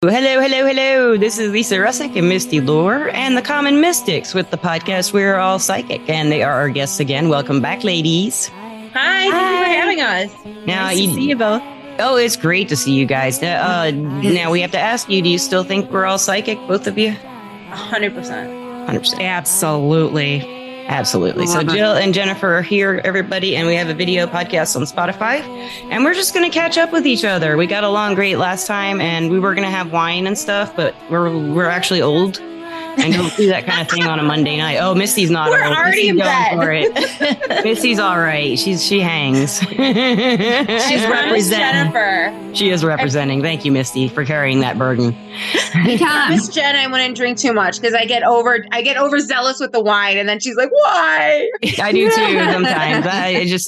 Hello, hello, hello. This is Lisa Russick and Misty Lore and the Common Mystics with the podcast We're All Psychic. And they are our guests again. Welcome back, ladies. Hi, thank you for having us. Now, nice to see you both. Oh, it's great to see you guys. Now, we have to ask you, do you still think we're all psychic, both of you? 100%. 100%. Absolutely. Absolutely. So Jill and Jennifer are here, everybody, and we have a video podcast on Spotify, and we're just going to catch up with each other. We got along great last time, and we were going to have wine and stuff, but we're actually old and don't do that kind of thing on a Monday night. Oh, Misty's not. We're already in bed. For it. Misty's all right. She hangs. She's representing. Jennifer. She is representing. Thank you, Misty, for carrying that burden. Miss Jen, I wouldn't drink too much because I get overzealous with the wine, and then she's like, "Why?" I do too sometimes.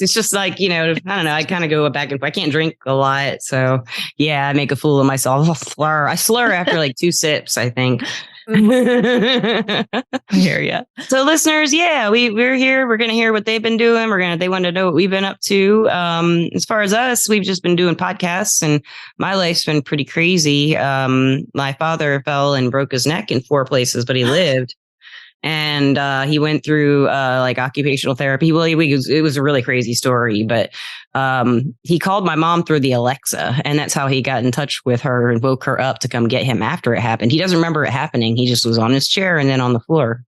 It's just like, I don't know. I kind of go back and forth. I can't drink a lot, so yeah, I make a fool of myself. I slur after like 2 sips, I think. I hear ya. So listeners, yeah, we're here. We're gonna hear what they've been doing. They want to know what we've been up to. As far as us, we've just been doing podcasts, and my life's been pretty crazy. My father fell and broke his neck in 4 places, but he lived. And he went through like occupational therapy. Well, it was a really crazy story, but he called my mom through the Alexa, and that's how he got in touch with her and woke her up to come get him after it happened. He doesn't remember it happening. He just was on his chair and then on the floor.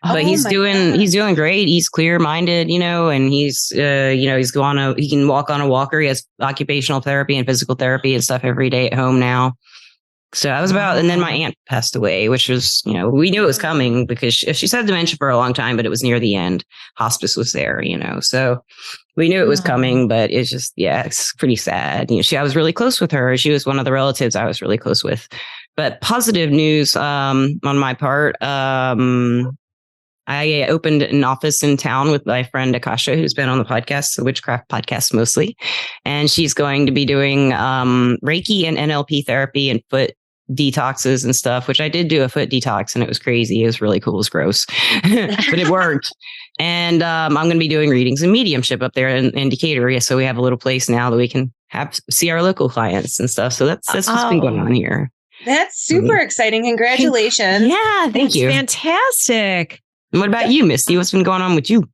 But he's doing great. He's clear minded, and he's he can walk on a walker. He has occupational therapy and physical therapy and stuff every day at home now. So I was and then my aunt passed away, which was, we knew it was coming because she had dementia for a long time, but it was near the end. Hospice was there, so we knew it was coming, but it's just, it's pretty sad. I was really close with her. She was one of the relatives I was really close with. But positive news on my part. I opened an office in town with my friend Akasha, who's been on the podcast, the Witchcraft podcast mostly. And she's going to be doing Reiki and NLP therapy and foot detoxes and stuff, which I did do a foot detox and it was crazy. It was really cool. It was gross, but it worked. And I'm going to be doing readings and mediumship up there in Decatur. So we have a little place now that we can see our local clients and stuff. So that's what's been going on here. That's super exciting. Congratulations. Yeah, thank you. Fantastic. And what about you, Misty? What's been going on with you?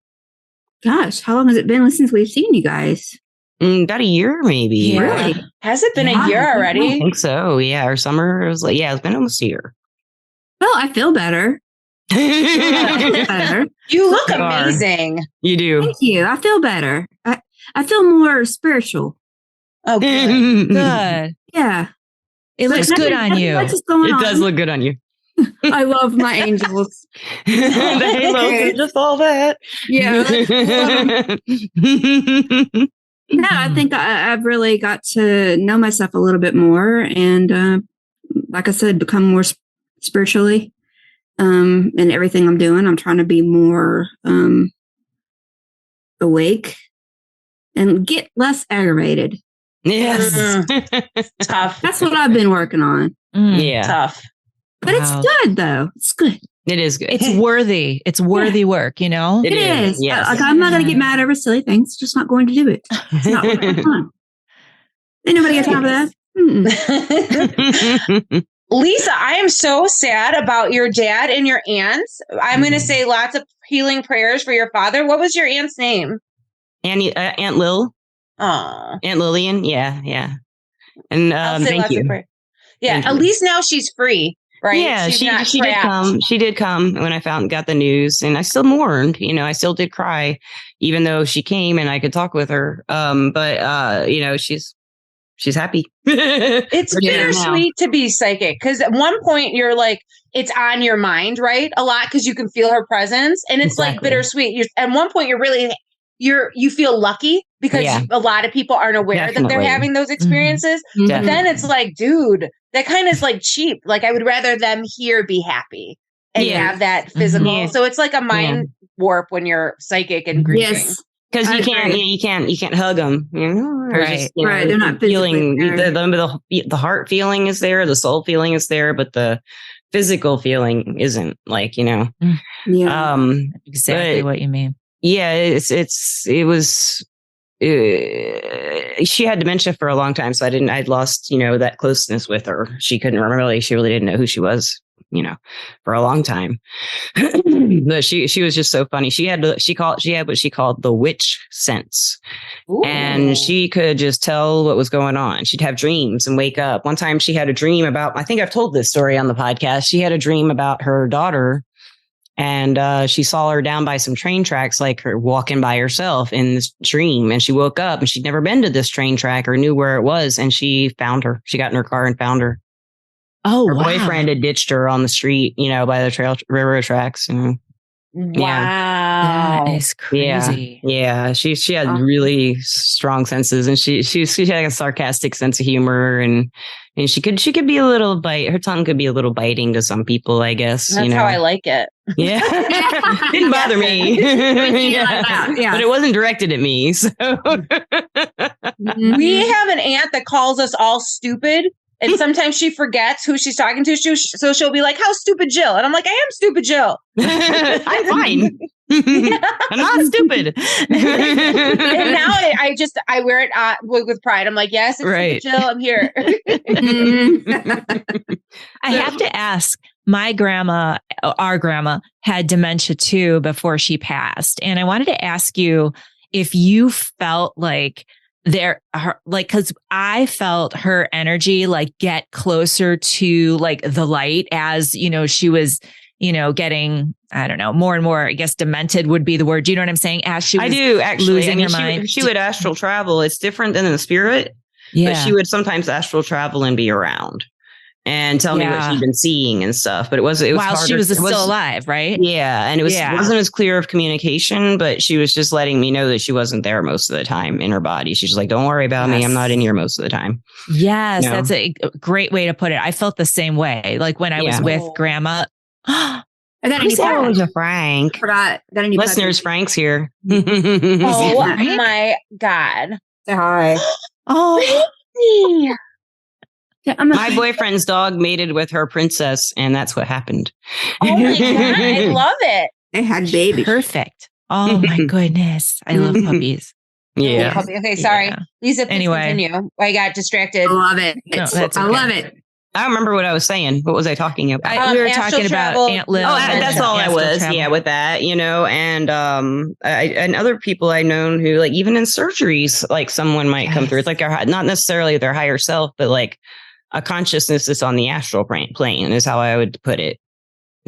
Gosh, how long has it been since we've seen you guys? About a year, maybe. Yeah. Really? Has it been a year already? I think so. Yeah. Or summer. It was like, it's been almost a year. Well, I feel better. You look amazing. You do. Thank you. I feel better. I feel more spiritual. Oh, good. Good. Yeah. It looks good on you. What's going on? It does look good on you. I love my angels. The halos, just all that. Yeah. No, I think I've really got to know myself a little bit more, and like I said, become more spiritually in everything I'm doing. I'm trying to be more awake and get less aggravated. Yes, Tough. That's what I've been working on. Yeah, tough. But it's good, though. It's good. It is good. It's worthy. It's worthy work, It is. Yes. I'm not going to get mad over silly things. Just not going to do it. It's not fun. Ain't nobody got time for that. Lisa, I am so sad about your dad and your aunts. I'm going to say lots of healing prayers for your father. What was your aunt's name? Aunt Lil. Oh, Aunt Lillian. Yeah. And thank you. Yeah, at least now she's free. Right. Yeah, she did come. She did come when I got the news, and I still mourned. I still did cry, even though she came and I could talk with her. But she's happy. It's bittersweet to be psychic because at one point you're like, it's on your mind, right? A lot because you can feel her presence, and it's like bittersweet. At one point you feel lucky because a lot of people aren't aware that they're having those experiences. Mm-hmm. But then it's like, dude, that kind of is like cheap. Like I would rather them here be happy and have that physical. Mm-hmm. So it's like a mind warp when you're psychic and grieving. Yes. Because you can't hug them, right? Right, they're not feeling. The heart feeling is there, the soul feeling is there, but the physical feeling isn't. Exactly what you mean. Yeah, it was she had dementia for a long time. So I'd lost, that closeness with her. She really didn't know who she was, for a long time. But she was just so funny. She had what she called the witch sense. Ooh. And she could just tell what was going on. She'd have dreams and wake up. One time she had a dream about, I think I've told this story on the podcast. She had a dream about her daughter. And she saw her down by some train tracks, like her walking by herself in this dream. And she woke up and she'd never been to this train track or knew where it was. And she found her. She got in her car and found her. Oh, her boyfriend had ditched her on the street, by the railroad tracks. And wow, that is crazy. Yeah. She had really strong senses, and she had a sarcastic sense of humor, and she could be a little her tongue could be a little biting to some people, I guess. That's how I like it. Yeah. Didn't bother me. But it wasn't directed at me. So we have an aunt that calls us all stupid. And sometimes she forgets who she's talking to. So she'll be like, "How stupid Jill?" And I'm like, "I am stupid Jill." I'm fine. I'm not stupid. And now I wear it with pride. I'm like, "Yes, it's right. stupid Jill. I'm here." I have to ask, our grandma had dementia too before she passed. And I wanted to ask you if you felt like because I felt her energy get closer to the light as, she was, getting, I don't know, more and more, I guess, demented would be the word. Do you know what I'm saying? As she was I do, actually. losing her mind. She would astral travel. It's different than the spirit. Yeah. But she would sometimes astral travel and be around and tell me what she'd been seeing and stuff. But it was while harder. She was still alive, right? Yeah. And it wasn't as clear of communication, but she was just letting me know that she wasn't there most of the time in her body. She's just like, "Don't worry about me. I'm not in here most of the time." Yes. That's a great way to put it. I felt the same way. Like when I was with grandma. I got a new Frank. Forgot. Got a new listeners. Frank's here. Oh my God. Say hi. Oh. My boyfriend's dog mated with her princess, and that's what happened. Oh my God, I love it. They had babies. Perfect. Oh my goodness. I love puppies. Yeah. Okay, sorry. Yeah. Lisa, please continue. I got distracted. I love it. I love it. I don't remember what I was saying. What was I talking about? We were talking about Aunt Liz. Oh, that's all I was. Travel. Yeah, with that, and and other people I've known who, even in surgeries, someone might come through. It's not necessarily their higher self, but a consciousness that's on the astral plane is how I would put it.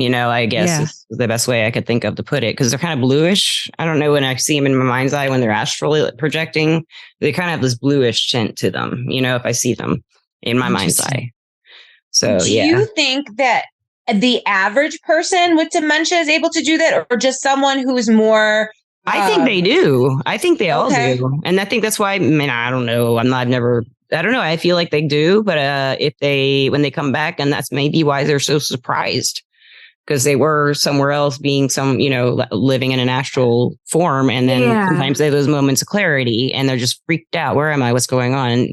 I guess is the best way I could think of to put it, because they're kind of bluish. I don't know, when I see them in my mind's eye when they're astrally projecting, they kind of have this bluish tint to them. If I see them in my mind's eye. So, do you think that the average person with dementia is able to do that, or just someone who's more? I think they do. I think they all do. And I think that's why, I don't know. I don't know. I feel like they do. But when they come back, and that's maybe why they're so surprised, because they were somewhere else being living in an astral form. And then sometimes they have those moments of clarity and they're just freaked out. Where am I? What's going on?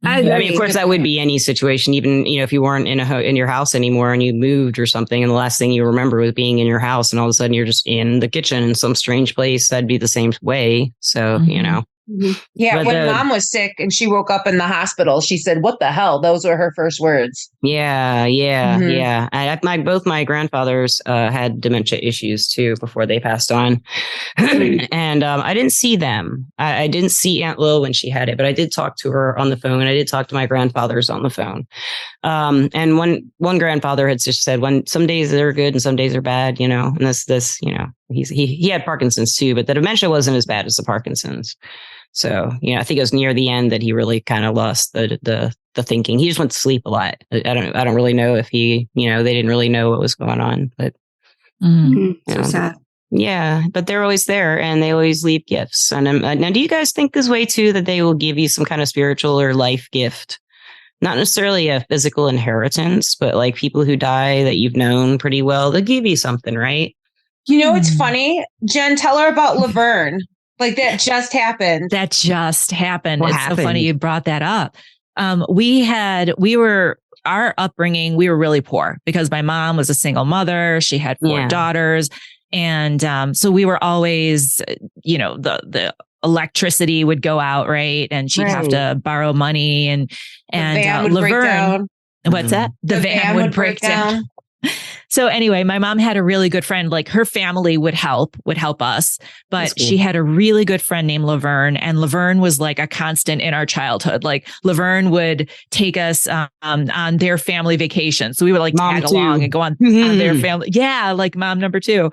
I mean, of course, that would be any situation, even, if you weren't in your house anymore and you moved or something, and the last thing you remember was being in your house, and all of a sudden you're just in the kitchen in some strange place, that'd be the same way. So, Mm-hmm. Yeah, but when Mom was sick and she woke up in the hospital, she said, "What the hell?" Those were her first words. Yeah. Both my grandfathers had dementia issues too before they passed on, and I didn't see them. I didn't see Aunt Lil when she had it, but I did talk to her on the phone. I did talk to my grandfathers on the phone, and one grandfather had just said, "When some days they're good and some days are bad," and this, he had Parkinson's too, but the dementia wasn't as bad as the Parkinson's. So, I think it was near the end that he really kind of lost the thinking. He just went to sleep a lot. I don't really know if he, they didn't really know what was going on, but so sad. Yeah, but they're always there and they always leave gifts. And now, do you guys think this way too, that they will give you some kind of spiritual or life gift? Not necessarily a physical inheritance, but people who die that you've known pretty well, they'll give you something, right? It's funny. Jen, tell her about Laverne. That just happened. That just happened. What it's happened? So funny you brought that up. Our upbringing, we were really poor because my mom was a single mother. She had 4 daughters. And so we were always, the electricity would go out, right? And she'd have to borrow money and Laverne. What's that? The van would break down. So anyway, my mom had a really good friend, like her family would help us, but she had a really good friend named Laverne, and Laverne was like a constant in our childhood. Like Laverne would take us on their family vacation. So we would like tag along and go on their family. Yeah. Like mom number 2.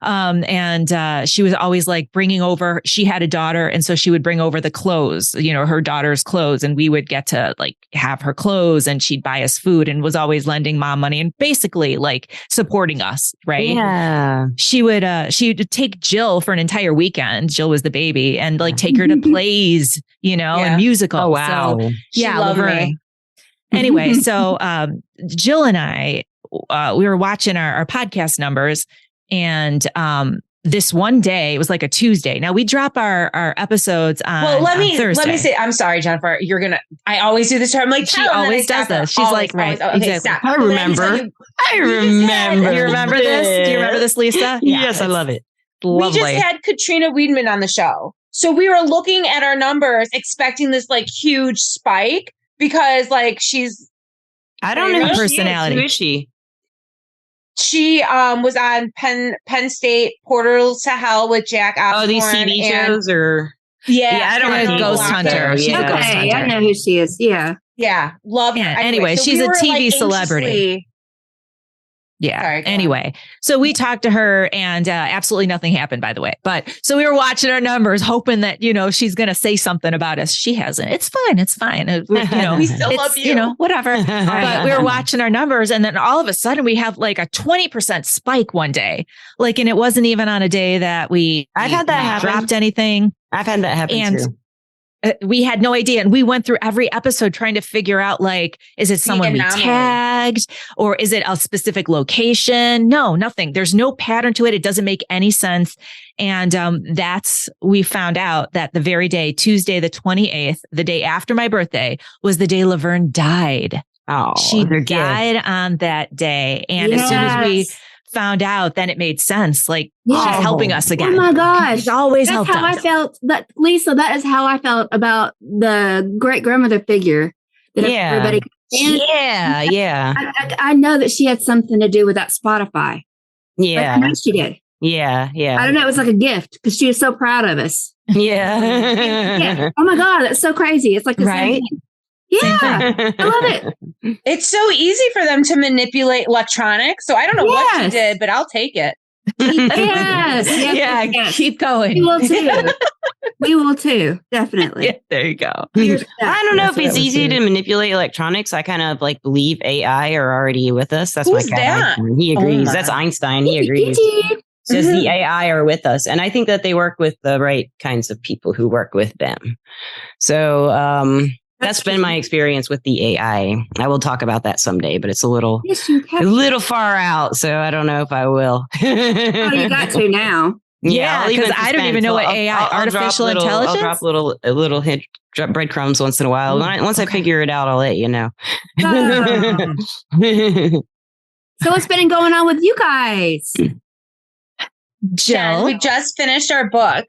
And she was always like bringing over, she had a daughter. And so she would bring over the clothes, her daughter's clothes, and we would get to like have her clothes, and she'd buy us food and was always lending mom money and basically like supporting us. Right. Yeah. She would take Jill for an entire weekend. Jill was the baby, and like take her to plays, and musicals. Oh, wow. So, yeah. Laverne. Anyway, so, Jill and I, we were watching our podcast numbers. And this one day, it was like a Tuesday. Now we drop our episodes on Thursday. Let me say, I'm sorry, Jennifer. I always do this to her. I'm like, she always does this. She's always, like, right. Okay, exactly. Stop. I remember. Do you remember this? Do you remember this, Lisa? Yes, I love it. Lovely. We just had Katrina Weidman on the show. So we were looking at our numbers, expecting this like huge spike because like I don't know her personality. Who is she? She was on Penn State, Portals to Hell with Jack Osborne. Oh, these TV shows or? Yeah, I don't know. Ghost Hunter. She's okay, Ghost Hunter. I know who she is. Yeah. Yeah. Love her. Yeah. Anyway, so she's a TV celebrity. Yeah. Sorry, anyway, so we talked to her and absolutely nothing happened, by the way. But so we were watching our numbers, hoping that, she's going to say something about us. She hasn't. It's fine. It's fine. We still love you. Whatever. But we were watching our numbers, and then all of a sudden we have like a 20% spike one day. Like, and it wasn't even on a day that I've had that happen. Dropped anything. I've had that happen too. We had no idea. And we went through every episode trying to figure out, like, is it someone we tagged, or is it a specific location? No, nothing. There's no pattern to it. It doesn't make any sense. And we found out that the very day, Tuesday, the 28th, the day after my birthday, was the day Laverne died. Oh, she died on that day. And as soon as we found out, then it made sense. Like, she's helping us again. Oh my gosh. She's always helped us. That's how I felt. Lisa, that is how I felt about the great grandmother figure that everybody could stand. Yeah. I know that she had something to do with that Spotify. Yeah. I know she did. Yeah. I don't know. It was like a gift because she was so proud of us. Yeah. Oh my God. That's so crazy. It's like the same thing. Yeah, I love it. It's so easy for them to manipulate electronics. So I don't know what she did, but I'll take it. Yes. Keep going. We will too. Definitely. Yeah, there you go. I don't know if it's easy to manipulate electronics. I kind of like believe AI are already with us. That's Who's that? He agrees. That's Einstein. He agrees. Says the AI are with us. And I think that they work with the right kinds of people who work with them. So, that's been my experience with the AI. I will talk about that someday, but it's a little far out. So I don't know if I will. You got to now. Yeah, because I don't even know what AI, artificial intelligence. I'll drop little hint, drop breadcrumbs once in a while. Once I figure it out, I'll let you know. So what's been going on with you guys? Jill, we just finished our book.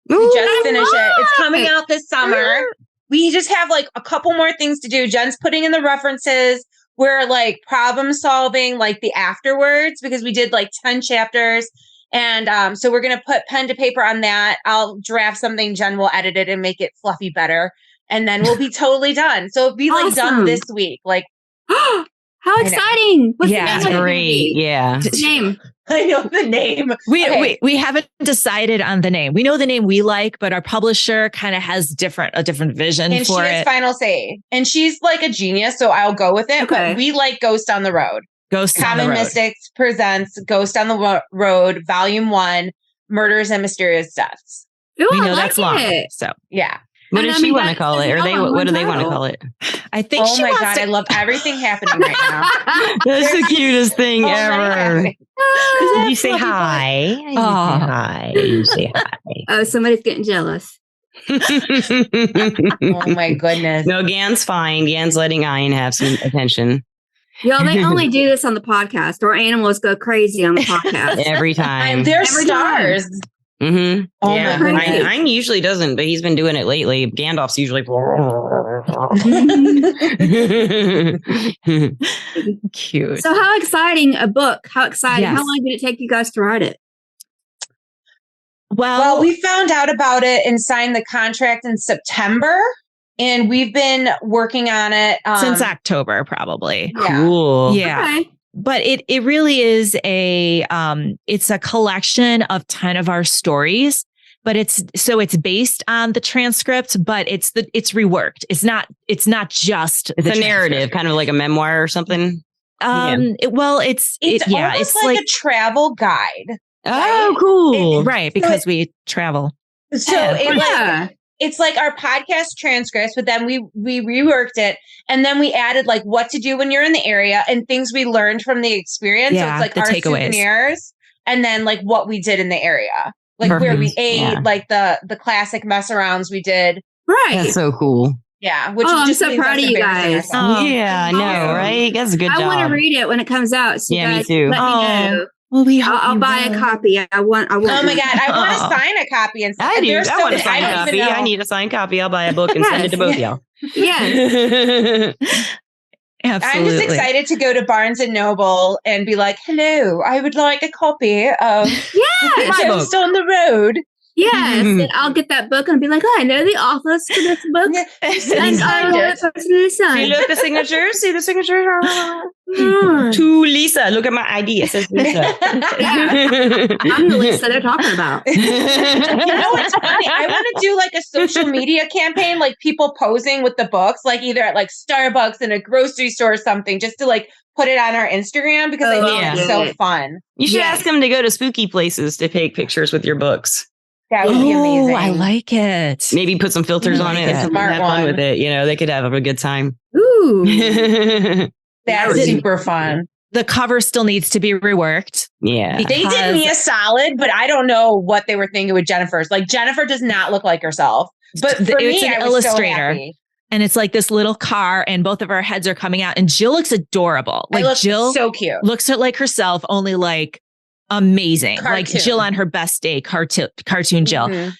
We just finished it. It's coming out this summer. We just have like a couple more things to do. Jen's putting in the references. We're like problem solving, like the afterwards, because we did like 10 chapters. And so we're going to put pen to paper on that. I'll draft something. Jen will edit it and make it fluffy better. And then we'll be totally done. So it'll be like done this week. Like, how exciting. What's the name? Great. Yeah. Name. I know the name. We haven't decided on the name. We know the name we like, but our publisher kind of has a different vision and for it. And she has final say. And she's like a genius, so I'll go with it. Okay. But we like Ghost on the Road. Common Mystics presents Ghost on the Road, Volume 1, Murders and Mysterious Deaths. Ooh, we know that's long. So yeah. What does she want to call it? Or what do they want to call it? I think oh my God, I love everything happening right now. That's the cutest thing ever. You say hi. You say hi. Oh, somebody's getting jealous. Oh my goodness. No, Gan's fine. Gan's letting Ian have some attention. Y'all, they only do this on the podcast, or animals go crazy on the podcast. Every time. They're stars. Mm-hmm. Oh yeah, my mine usually doesn't, but he's been doing it lately. Gandalf's usually cute. So how exciting a book. How exciting. Yes. How long did it take you guys to write it? Well, we found out about it and signed the contract in September, and we've been working on it since October, probably. Cool. Yeah. Okay. But it really is it's a collection of 10 of our stories, but it's based on the transcript, but it's reworked. It's not just it's a narrative, kind of like a memoir or something. It's like a travel guide. Oh, cool. Right, because we travel. So it's like our podcast transcripts, but then we reworked it, and then we added like what to do when you're in the area and things we learned from the experience. Yeah, so it's like our takeaways. Souvenirs, and then like what we did in the area, like where we ate, like the classic mess arounds we did. Right, that's so cool. Yeah, which I'm so proud of you guys. Yeah, I know, right? That's a good job. I want to read it when it comes out. So yeah, guys, me too. Let me know. Well, I'll buy a copy. I want. Oh my God, I want to sign a copy. And I do. I want to sign a copy. I need a signed copy. I'll buy a book and send it to both y'all. Yes. Absolutely. I'm just excited to go to Barnes and Noble and be like, "Hello, I would like a copy of my Ghost on the Road." Yes, and I'll get that book and be like, "Oh, I know the authors for this book." And I will personally sign. See, look the signature. See the signature. To Lisa. Look at my ID. It says Lisa. I'm the Lisa they're talking about. You know what's funny? I want to do like a social media campaign, like people posing with the books, like either at like Starbucks in a grocery store or something, just to like put it on our Instagram because I think it's so fun. You should ask them to go to spooky places to take pictures with your books. That would be amazing. I like it. Maybe put some filters on it and have fun with it. You know, they could have a good time. Ooh. That's super fun. The cover still needs to be reworked. Yeah. They did me a solid, but I don't know what they were thinking with Jennifer's. Like Jennifer does not look like herself. But for me, I was illustrator. So happy. And it's like this little car and both of our heads are coming out and Jill looks adorable. Like Jill so cute. Looks like herself, only like amazing. Cartoon. Like Jill on her best day, cartoon Jill. Mm-hmm.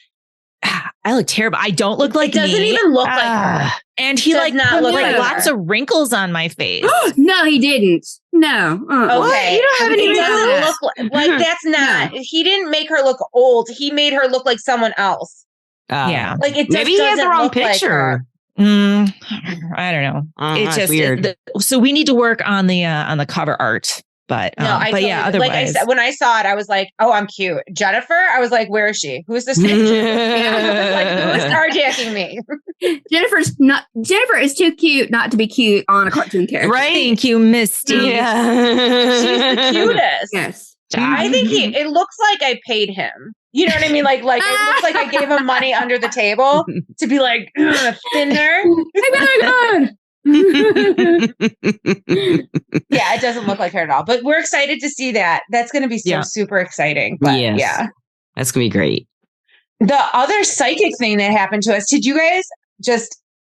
I look terrible. I don't look like me. It doesn't even look like her. And he like not put look like lots of wrinkles on my face. No, he didn't. No. Okay. What? You don't have any doesn't look like that's not. No. He didn't make her look old. He made her look like someone else. Yeah. Like it maybe he has the wrong picture. Like I don't know. It's just weird. So we need to work on the cover art. But otherwise, like I said, when I saw it, I was like, "Oh, I'm cute." Jennifer, I was like, "Where is she? Who's this?" Like, who is carjacking me? Jennifer is too cute not to be cute on a cartoon character. Right? Thank you, Misty. Yeah, she's the cutest. Yes, I think it looks like I paid him. You know what I mean? Like it looks like I gave him money under the table to be like thinner. Oh my God. Yeah, it doesn't look like her at all, but we're excited to see that. That's going to be so super exciting. But yeah, that's going to be great. The other psychic thing that happened to us, did you guys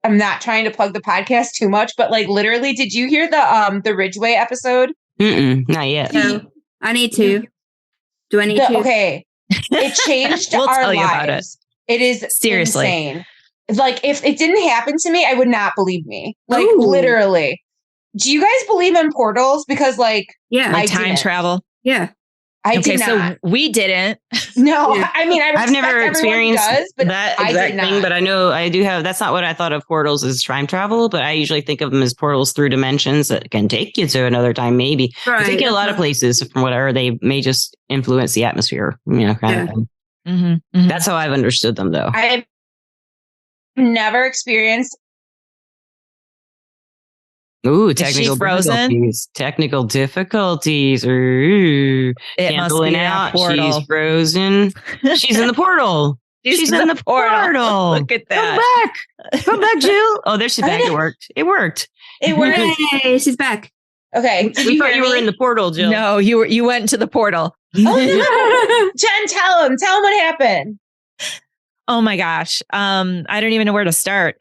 I'm not trying to plug the podcast too much, but like literally, did you hear the Ridgeway episode? Not yet. No, I need to. Do I need to? Okay. It changed we'll our tell you lives. about it. It is seriously insane. Like, if it didn't happen to me, I would not believe me. Like, literally. Do you guys believe in portals? Because, like, time travel. Yeah. I did not. So we didn't. No, I mean, I've never experienced that exact thing, but I know I do have. That's not what I thought of portals as time travel, but I usually think of them as portals through dimensions that can take you to another time. Maybe take you a lot of places from whatever they may just influence the atmosphere. You know, kind of thing. Mm-hmm. That's how I've understood them, though. I've never experienced. Ooh, technical difficulties. Technical difficulties. Ooh, it must be out. A portal. She's frozen. She's in the portal. She's in the portal. Look at that. Come back, Jill. Oh, there she's back. It worked. It worked. Hey, she's back. Okay. We thought you were in the portal, Jill. No, you went into the portal. Oh no. Jen, tell him what happened. Oh my gosh. I don't even know where to start.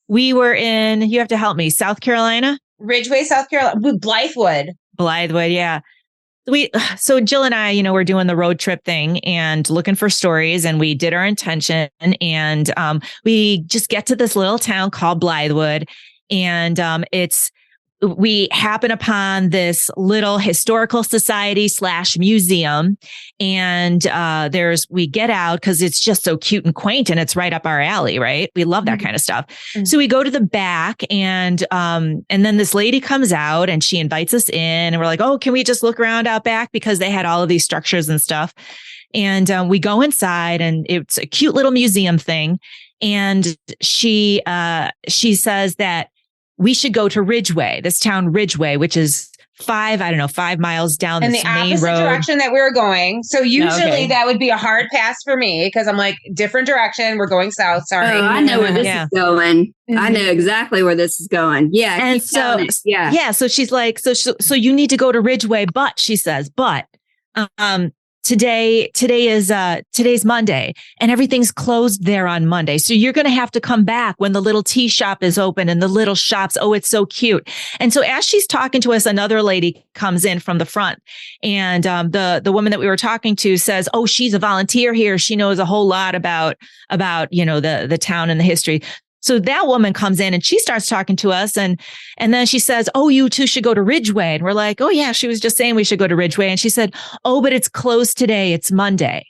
We were in, you have to help me, South Carolina? Ridgeway, South Carolina. Blythewood. Blythewood, yeah. So Jill and I, we're doing the road trip thing and looking for stories, and we did our intention, and we just get to this little town called Blythewood, and we happen upon this little historical society / museum. And we get out because it's just so cute and quaint, and it's right up our alley, right? We love that kind of stuff. Mm-hmm. So we go to the back, and then this lady comes out and she invites us in, and we're like, oh, can we just look around out back? Because they had all of these structures and stuff. And we go inside, and it's a cute little museum thing. And she says that we should go to Ridgeway, this town Ridgeway, which is 5 miles down this main road. In the opposite direction that we were going. So usually that would be a hard pass for me because I'm like, different direction. We're going south. Sorry. Oh, I know where this is going. Mm-hmm. I know exactly where this is going. Yeah. And so she's like, so you need to go to Ridgeway, but she says, today's Monday, and everything's closed there on Monday. So you're going to have to come back when the little tea shop is open and the little shops. Oh, it's so cute. And so as she's talking to us, another lady comes in from the front, and the woman that we were talking to says, oh, she's a volunteer here. She knows a whole lot about the town and the history. So that woman comes in and she starts talking to us, and then she says, oh, you two should go to Ridgeway. And we're like, oh yeah, she was just saying we should go to Ridgeway. And she said, oh, but it's closed today. It's Monday.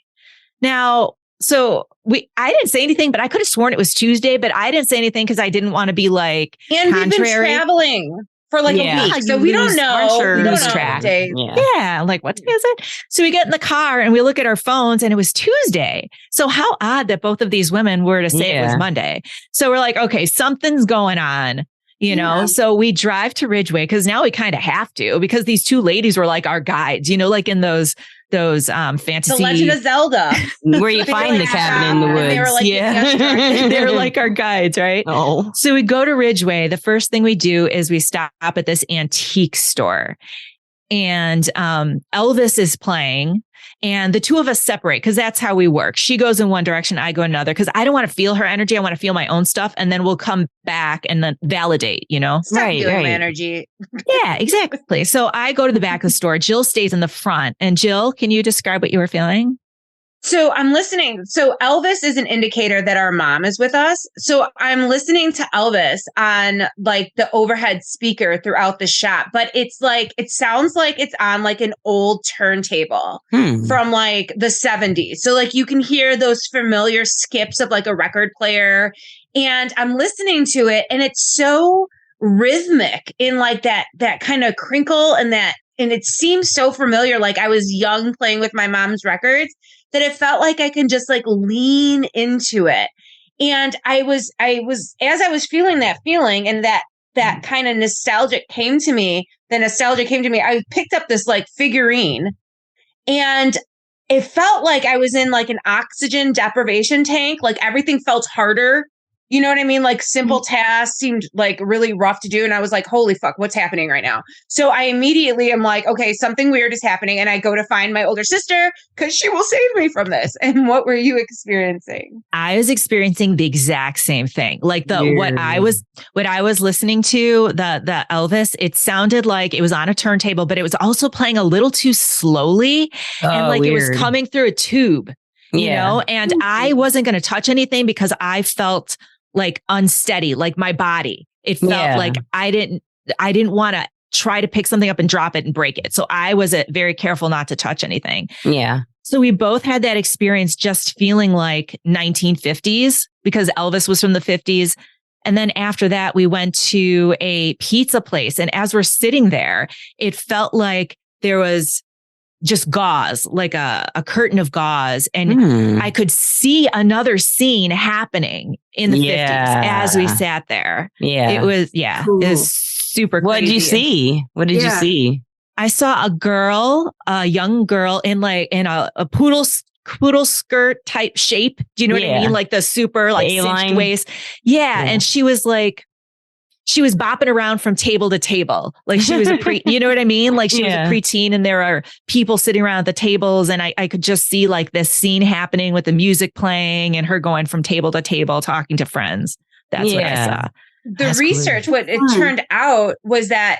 Now, I didn't say anything, but I could have sworn it was Tuesday, but I didn't say anything because I didn't want to be like and contrary. We've been traveling for like a week. So we don't know. We don't know track. Yeah. Like, what day is it? So we get in the car and we look at our phones, and it was Tuesday. So how odd that both of these women were to say it was Monday. So we're like, okay, something's going on, So we drive to Ridgeway because now we kind of have to, because these two ladies were like our guides, like in those fantasy. The Legend of Zelda. Where you find the cabin in the woods. They were like, they were like our guides, right? Oh. So we go to Ridgeway. The first thing we do is we stop at this antique store, and Elvis is playing, and the two of us separate because that's how we work. She goes in one direction, I go another, because I don't want to feel her energy. I want to feel my own stuff, and then we'll come back and then validate, Stop feeling my energy. Yeah, exactly. So I go to the back of the store. Jill stays in the front. And Jill, can you describe what you were feeling? So I'm listening. So Elvis is an indicator that our mom is with us. So I'm listening to Elvis on like the overhead speaker throughout the shop, but it's like, it sounds like it's on like an old turntable from like the 70s. So like you can hear those familiar skips of like a record player, and I'm listening to it, and it's so rhythmic in like that kind of crinkle and it seems so familiar. Like I was young playing with my mom's records, that it felt like I can just like lean into it. And I was as I was feeling that feeling, and that kind of nostalgia came to me, I picked up this like figurine, and it felt like I was in like an oxygen deprivation tank. Like everything felt harder. You know what I mean? Like simple tasks seemed like really rough to do. And I was like, holy fuck, what's happening right now? So I immediately am like, okay, something weird is happening. And I go to find my older sister because she will save me from this. And what were you experiencing? I was experiencing the exact same thing. Like what I was listening to, the Elvis, it sounded like it was on a turntable, but it was also playing a little too slowly. And like it was coming through a tube, you know, and I wasn't going to touch anything because I felt like unsteady, like my body. It felt like I didn't want to try to pick something up and drop it and break it. So I was very careful not to touch anything. Yeah. So we both had that experience, just feeling like 1950s, because Elvis was from the 50s. And then after that, we went to a pizza place. And as we're sitting there, it felt like there was just gauze, like a curtain of gauze. And I could see another scene happening in the 50s as we sat there. Yeah. It was, cool. It was super crazy. What did you see? What did you see? I saw a young girl in a poodle skirt type shape. Do you know what I mean? Like the super like cinched waist. Yeah. And she was bopping around from table to table. Like she was you know what I mean? Like she was a preteen, and there are people sitting around at the tables, and I could just see like this scene happening with the music playing and her going from table to table, talking to friends. That's what I saw. The research, what it turned out was that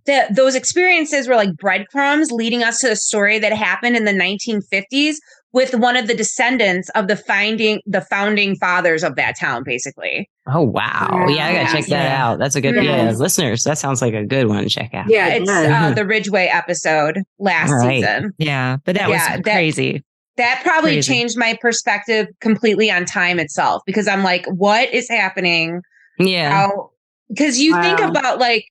those experiences were like breadcrumbs leading us to a story that happened in the 1950s with one of the descendants of the founding fathers of that town, basically. Oh, wow. Yeah, I got to check that out. That's a good, listeners, that sounds like a good one to check out. Yeah, it's the Ridgeway episode last season. Yeah, but that was crazy. That probably changed my perspective completely on time itself, because I'm like, what is happening? Yeah. Because you think about like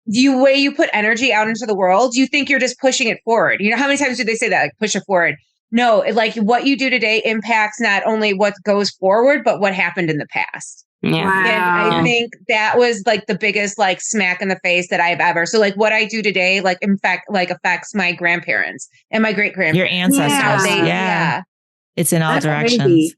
the way you put energy out into the world, you think you're just pushing it forward. You know, how many times do they say that? Like, push it forward. No, like what you do today impacts not only what goes forward, but what happened in the past. Yeah. Wow. And I think that was like the biggest like smack in the face that I've ever. So like what I do today, like in fact, like affects my grandparents and my great grandparents. Your ancestors. Yeah. It's in all directions. Crazy.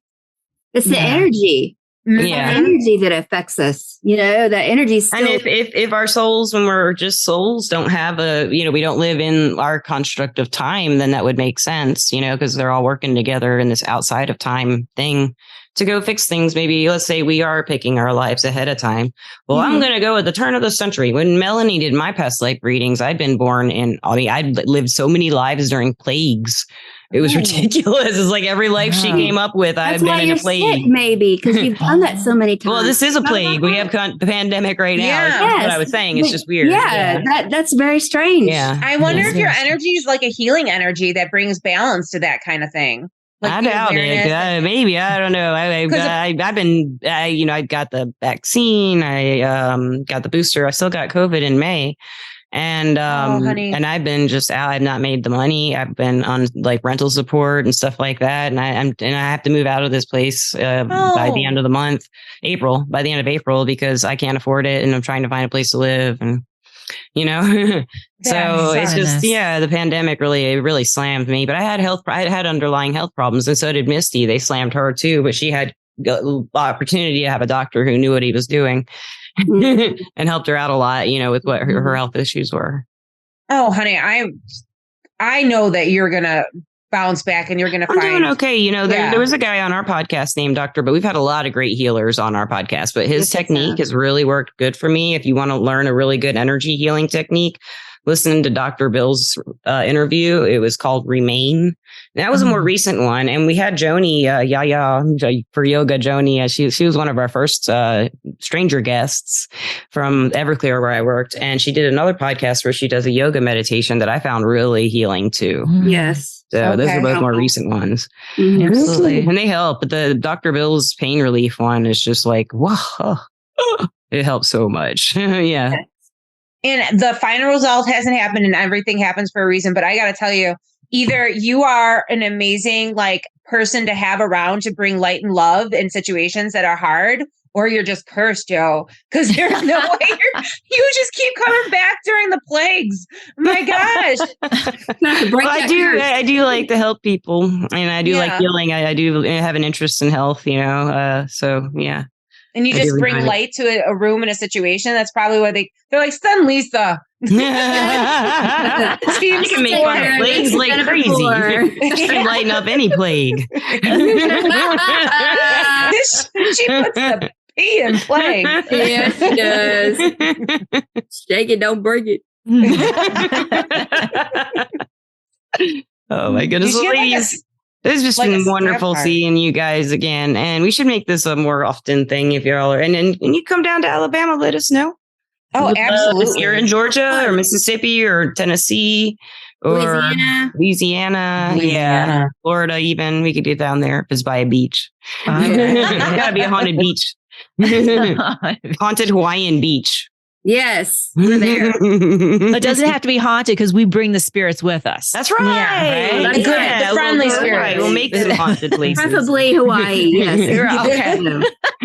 It's the energy. Yeah. The energy that affects us, you know, that energy still. And if our souls, when we're just souls, don't have we don't live in our construct of time, then that would make sense, because they're all working together in this outside of time thing to go fix things. Maybe let's say we are picking our lives ahead of time. Well, I'm going to go at the turn of the century. When Melanie did my past life readings, I'd been born I'd lived so many lives during plagues. It was ridiculous. It's like every life she came up with, I've been in a plague. Sick, maybe because you've done that so many times. Well, this is a plague. We have the pandemic right now. Yeah. That's what I was saying. It's just weird. Yeah. That's very strange. Yeah. I wonder if your energy is like a healing energy that brings balance to that kind of thing. Like I doubt it. Maybe. I don't know. I've been, I got the vaccine. I got the booster. I still got COVID in May. And and I've been just out. I've not made the money. I've been on like rental support and stuff like that. And I have to move out of this place by the end of the month, by the end of April, because I can't afford it, and I'm trying to find a place to live. And so it's just the pandemic really slammed me. But I had underlying health problems, and so did Misty. They slammed her too, but she had opportunity to have a doctor who knew what he was doing. And helped her out a lot, with what her health issues were. Oh, honey, I know that you're gonna bounce back and you're gonna find. I'm doing okay. There was a guy on our podcast named Dr. But we've had a lot of great healers on our podcast. But his technique has really worked good for me. If you want to learn a really good energy healing technique, listen to Dr. Bill's interview. It was called Remain. That was a more recent one. And we had Joni, for yoga, Joni. She was one of our first stranger guests from Everclear, where I worked. And she did another podcast where she does a yoga meditation that I found really healing too. Yes. So those are both more recent ones. Absolutely. And they help. But the Dr. Bill's pain relief one is just like, wow, it helps so much. Yeah. And the final result hasn't happened, and everything happens for a reason. But I got to tell you, either you are an amazing person to have around to bring light and love in situations that are hard, or you're just cursed, Joe, because there's no way you just keep coming back during the plagues. My gosh. Well, I do like to help people, and I do like healing. I do have an interest in health, so yeah. And you just bring light to a room in a situation. That's probably why they're like, stun Lisa. You can make fun of plagues like crazy. She can lighten up any plague. She puts the P in plague. Yes, she does. Shake it, don't break it. Oh my goodness, ladies. It's just been wonderful seeing you guys again. And we should make this a more often thing if you're all and you come down to Alabama, let us know. Oh, absolutely. If you're in Georgia or Mississippi or Tennessee or Louisiana. Yeah. Florida even. We could get down there if it's by a beach. It's gotta be a haunted beach. Haunted Hawaiian beach. Yes, we're there. It doesn't have to be haunted because we bring the spirits with us. That's right. Yeah, right? The friendly spirits. Right. We'll make some haunted places. Preferably Hawaii. Yes.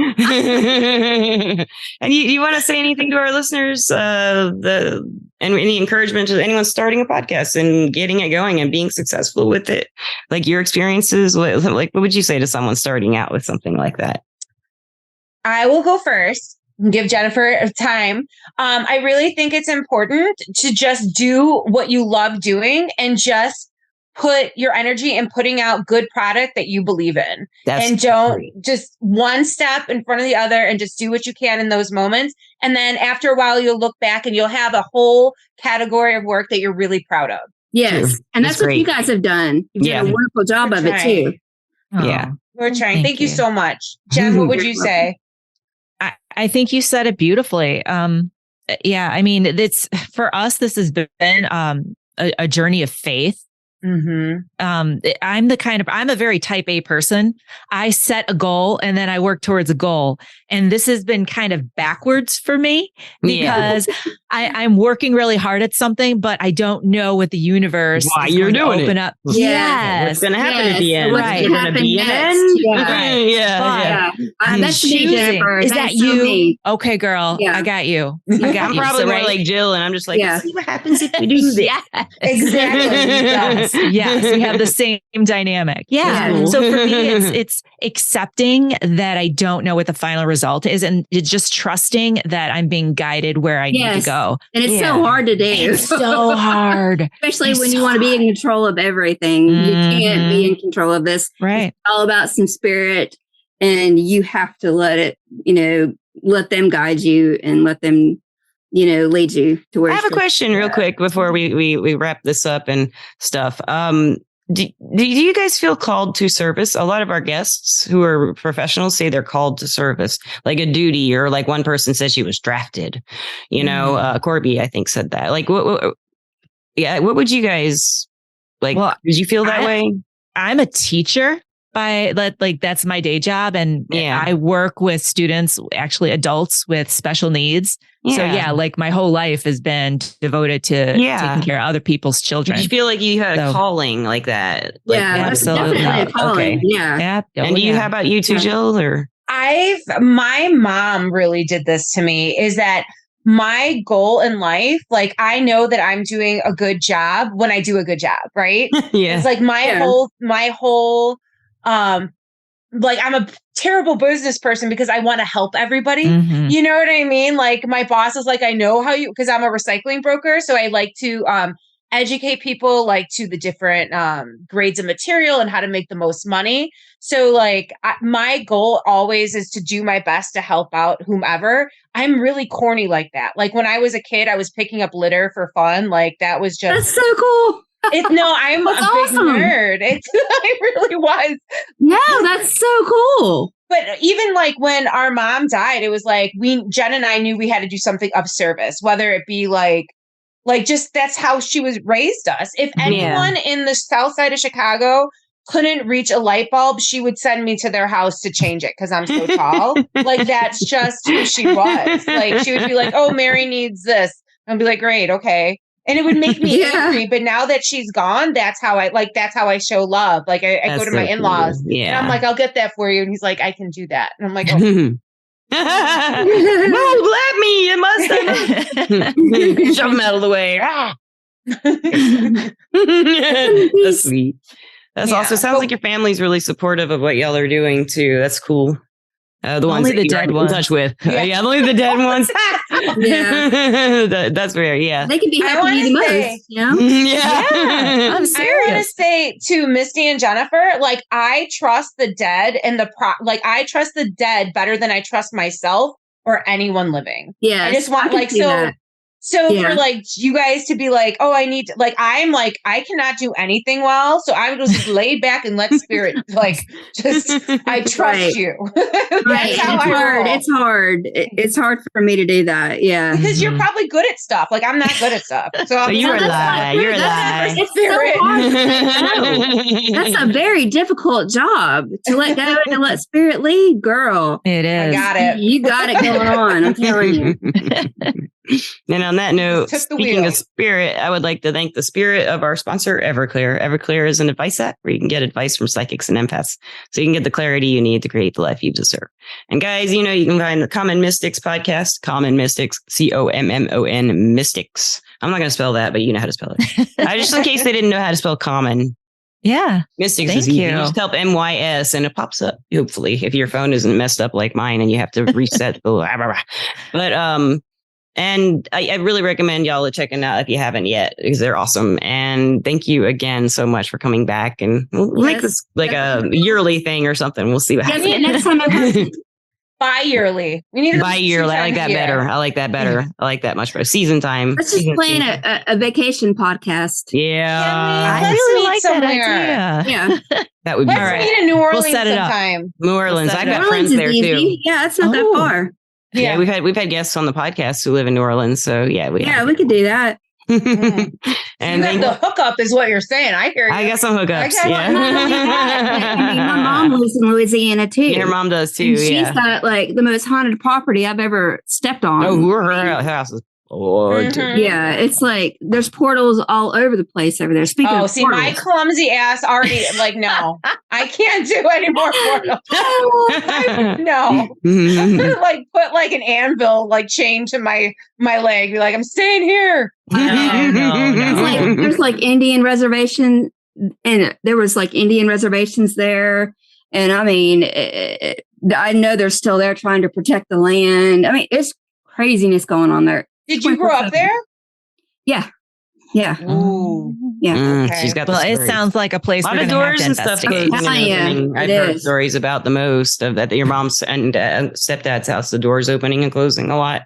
Okay. And you want to say anything to our listeners? And any encouragement to anyone starting a podcast and getting it going and being successful with it? Like your experiences. What would you say to someone starting out with something like that? I will go first. Give Jennifer time. I really think it's important to just do what you love doing and just put your energy in putting out good product that you believe in. And don't just one step in front of the other, and just do what you can in those moments. And then after a while, you'll look back and you'll have a whole category of work that you're really proud of. Yes. True. And that's what you guys have done. You've done a wonderful job of it too. Yeah. We're trying. Thank you so much. Jen, what would you say? I think you said it beautifully. Yeah, I mean, it's for us, this has been a journey of faith. Mm-hmm. I'm a very type A person. I set a goal and then I work towards a goal. And this has been kind of backwards for me because I'm working really hard at something, but I don't know what the universe why you're doing open it. up. Yes. What's going to happen at the end? Right. You're going to be in it. Yeah. That's me, Jennifer. Is that you? Me. Okay, girl. Yeah. I got you. I'm probably more like Jill, and I'm just like, see what happens if we do this. Yes. Exactly. Yes. We have the same dynamic. Yeah. Cool. So for me, it's accepting that I don't know what the final result is, and just trusting that I'm being guided where I need to go. And it's so hard to do. It's so hard. Especially when you want to be in control of everything. You can't be in control of this. Right. It's all about some spirit, and you have to let it, let them guide you and let them, lead you to where. I have a question real quick before we wrap this up and stuff. Do you guys feel called to service? A lot of our guests who are professionals say they're called to service, like a duty, or like one person said she was drafted. Corby, I think, said that. Like, what would you guys like? Well, did you feel that way? I'm a teacher. That's my day job. And I work with students, actually adults with special needs. Yeah. So like my whole life has been devoted to taking care of other people's children. Did you feel like you had a calling like that? Like, absolutely. Definitely a calling. Okay. Yeah. And how about you too, Jill? Or my mom really did this to me, is that my goal in life, like, I know that I'm doing a good job when I do a good job, right? It's like my whole like, I'm a terrible business person because I want to help everybody. Mm-hmm. You know what I mean? Like, my boss is like, I know how you, because I'm a recycling broker. So I like to educate people like to the different grades of material and how to make the most money. So like my goal always is to do my best to help out whomever. I'm really corny like that. Like when I was a kid, I was picking up litter for fun. Like that was just. That's so cool. I'm a big nerd. I really was. Yeah, that's so cool. But even like when our mom died, it was like Jen and I knew we had to do something of service, whether it be like just that's how she was raised us. If anyone in the south side of Chicago couldn't reach a light bulb, she would send me to their house to change it because I'm so tall. Like that's just who she was. Like she would be like, "Oh, Mary needs this." I'd be like, "Great, okay." And it would make me angry. But now that she's gone, that's how I show love. Like I go to my in-laws and I'm like, "I'll get that for you." And he's like, "I can do that." And I'm like, "Oh." No, let me. It must have. Shove him out of the way. That's sweet. That's also sounds like your family's really supportive of what y'all are doing too. That's cool. The ones only that the dead ones. In touch with. Only the dead ones. That's rare. Yeah, they can be happy the most. I'm serious. I want to say to Misty and Jennifer, like I trust the dead and I trust the dead better than I trust myself or anyone living. Yeah, I just want for like you guys to be like, oh, I need to, like, I'm like, I cannot do anything well. So I'm just laid back and let spirit, like, just, I trust you. Right. It's hard. It's hard for me to do that. Yeah. Because you're probably good at stuff. Like, I'm not good at stuff. So you're a lie. You're a lie. It's so hard. That's a very difficult job to let go and let spirit lead, girl. It is. I got it. You got it going on. I'm telling you. And on that note, speaking of spirit, I would like to thank the spirit of our sponsor, Everclear. Everclear is an advice app where you can get advice from psychics and empaths, so you can get the clarity you need to create the life you deserve. And guys, you can find the Common Mystics podcast, Common Mystics, COMMON Mystics. I'm not going to spell that, but you know how to spell it. Just in case they didn't know how to spell common. Yeah. Mystics is easy. You just type MYS and it pops up, hopefully, if your phone isn't messed up like mine and you have to reset. But And I really recommend y'all to check them out if you haven't yet, because they're awesome. And thank you again so much for coming back. And we'll make this like a yearly thing or something. We'll see what happens. Next time Bi-yearly. We need bi-yearly. I like that better. I like that better. I like that much better. Season time. Let's just plan a vacation podcast. Yeah. I really like somewhere. that idea. Yeah. That would be Let's great. meet in New Orleans We'll set it up. sometime. New Orleans. I've got New Orleans friends is there easy. too. Yeah, it's not that far. Yeah, we've had guests on the podcast who live in New Orleans. So yeah, we could do that. And you got the hookup is what you're saying. I hear you. I got some hookups. Yeah. I mean, my mom lives in Louisiana too. Yeah, her mom does too. And she's got like the most haunted property I've ever stepped on. Oh, her house is haunted. Yeah, it's like there's portals all over the place over there. Speaking of see, portals, my clumsy ass already like no, I can't do any more portals. No, I'm gonna like put like an anvil like chained to my leg. Be like, I'm staying here. No. There's like Indian reservation, and there was like Indian reservations there, and I mean, I know they're still there trying to protect the land. I mean, it's craziness going on there. Did you grow up there? Yeah. Yeah. Ooh. Yeah. Okay. She's got. Well, it sounds like a place. A lot we're of gonna doors have to and stuff. investigate. I've heard stories about the most of that. Your mom's and stepdad's house, the doors opening and closing a lot.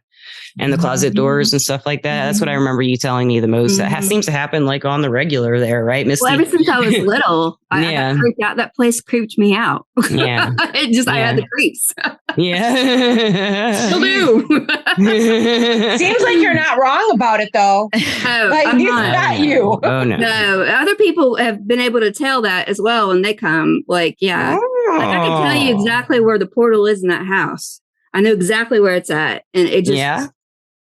And the closet doors and stuff like that. That's what I remember you telling me the most. That seems to happen like on the regular there, right, Misty? Well, ever since I was little, I got creeped out. That place creeped me out. Yeah. I had the creeps. Yeah. Still do. Seems like you're not wrong about it though. Oh, like I'm it's not you. Oh no. No, other people have been able to tell that as well when they come. Like, yeah. Like I can tell you exactly where the portal is in that house. I know exactly where it's at. And it just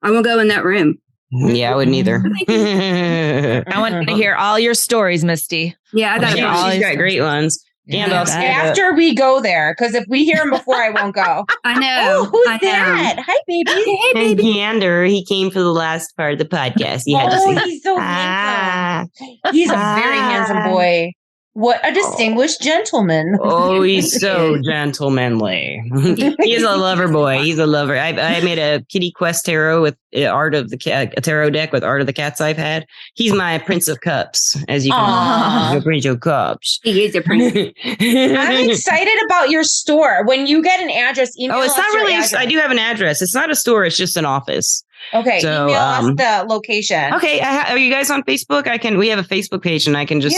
I won't go in that room. Yeah, I wouldn't either. I want to hear all your stories, Misty. Yeah, I got she's got great ones. Gandalf's after we go there, because if we hear him before, I won't go. I know. Oh, who's that? Hi, baby. Hey, baby. Gander, he came for the last part of the podcast. He had to say, he's so handsome. He's a very handsome boy. What a distinguished gentleman. Oh, he's so gentlemanly. He's a lover boy. He's a lover. I made a Kitty Quest tarot with art of the cat, a tarot deck with art of the cats I've had. He's my Prince of Cups, as you can see. The Prince of Cups. He is a prince. I'm excited about your store. When you get an address, email us. It's not really. I do have an address. It's not a store. It's just an office. Okay, so, email us the location. Okay, are you guys on Facebook? We have a Facebook page, and I can just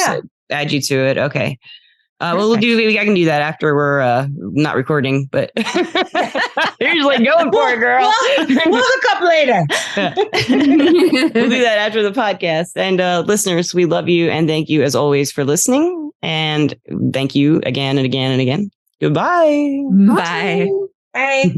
add you to it. Okay. Well, I can do that after we're not recording, but usually going for it, girl. We'll hook up later. We'll do that after the podcast. And listeners, we love you and thank you as always for listening. And thank you again and again and again. Goodbye. Bye. Bye.